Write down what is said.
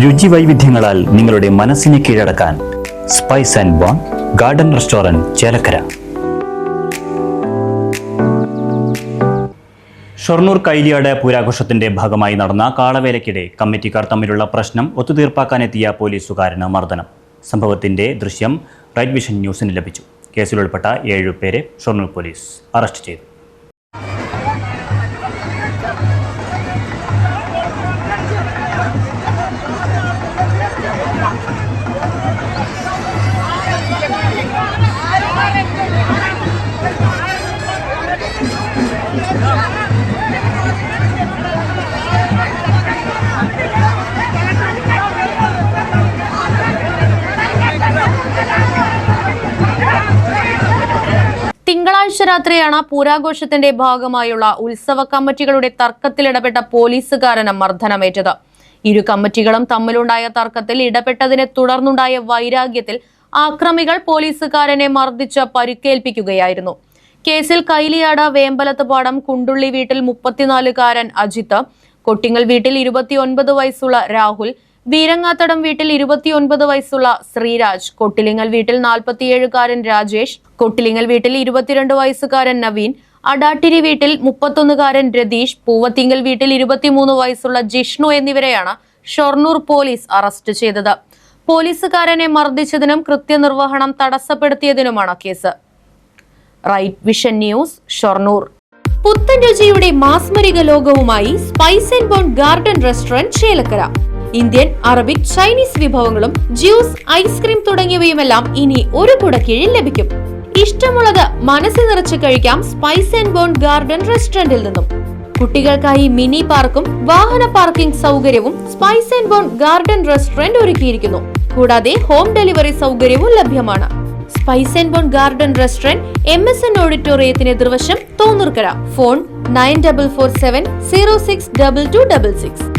രുചി വൈവിധ്യങ്ങളാൽ നിങ്ങളുടെ മനസ്സിനെ കീഴടക്കാൻ spice and bone garden restaurant Chelakkara. Shoranur Kailiyad പൂരാഘോഷത്തിന്റെ ഭാഗമായി നടന്ന കാളവേലയ്ക്കിടെ കമ്മിറ്റിക്കാർ തമ്മിലുള്ള പ്രശ്നം ഒത്തുതീർപ്പാക്കാനെത്തിയ പോലീസുകാരന് മർദ്ദനം. സംഭവത്തിന്റെ ദൃശ്യം റൈറ്റ് വിഷൻ ന്യൂസിന് ലഭിച്ചു. കേസിലുൾപ്പെട്ട 7 പേരെ ഷൊർണൂർ പോലീസ് അറസ്റ്റ് ചെയ്തു. തിങ്കളാഴ്ച രാത്രിയാണ് പൂരാഘോഷത്തിന്റെ ഭാഗമായുള്ള ഉത്സവ കമ്മിറ്റികളുടെ തർക്കത്തിലിടപെട്ട പോലീസുകാരന് മർദ്ദനമേറ്റത്. ഇരു കമ്മിറ്റികളും തമ്മിലുണ്ടായ തർക്കത്തിൽ ഇടപെട്ടതിനെ തുടർന്നുണ്ടായ വൈരാഗ്യത്തിൽ ആക്രമികൾ പോലീസുകാരനെ മർദ്ദിച്ച് പരിക്കേൽപ്പിക്കുകയായിരുന്നു. കേസിൽ കൈലിയാട് വേമ്പലത്തുപാടം കുണ്ടുള്ളി വീട്ടിൽ 34-കാരൻ അജിത്ത്, കൊട്ടിങ്ങൽ വീട്ടിൽ 29 വയസ്സുള്ള രാഹുൽ, വീരങ്ങാത്തടം വീട്ടിൽ 29 വയസ്സുള്ള ശ്രീരാജ്, കൊട്ടിലിങ്ങൽ വീട്ടിൽ 47-കാരൻ രാജേഷ്, കൊട്ടിലിങ്ങൽ വീട്ടിൽ 22 വയസ്സുകാരൻ നവീൻ, അടാട്ടിരി വീട്ടിൽ 31-കാരൻ രതീഷ്, പൂവത്തിങ്കൽ വീട്ടിൽ 23 വയസ്സുള്ള ജിഷ്ണു എന്നിവരെയാണ് ഷൊർണൂർ പോലീസ് അറസ്റ്റ് ചെയ്തത്. പോലീസുകാരനെ മർദ്ദിച്ചതിനും കൃത്യനിർവഹണം തടസ്സപ്പെടുത്തിയതിനുമാണ് case. Right vision news, Shoranur. പുത്തൻ രുചിയുടെ മാസ്മരിക ലോകവുമായി spice and bone garden restaurant Chelakkara. Indian, Arabic, Chinese വിഭവങ്ങളും ജ്യൂസ്, ഐസ്ക്രീം തുടങ്ങിയവയുമെല്ലാം ഇനി ഒരു കുടക്കീഴിൽ ലഭിക്കും. ഇഷ്ടമുള്ളത് മനസ്സ് നിറച്ച് കഴിക്കാം സ്പൈസ് ആൻഡ് ബോൺ ഗാർഡൻ റെസ്റ്റോറന്റിൽ നിന്നും. കുട്ടികൾക്കായി മിനി പാർക്കും വാഹന പാർക്കിംഗ് സൗകര്യവും spice and bone garden restaurant ഒരുക്കിയിരിക്കുന്നു. കൂടാതെ ഹോം ഡെലിവറി സൗകര്യവും ലഭ്യമാണ്. Spice and bone garden restaurant MSN ഓഡിറ്റോറിയത്തിന് എതിർവശം തോന്നൂർക്കര. ഫോൺ 9447 062266.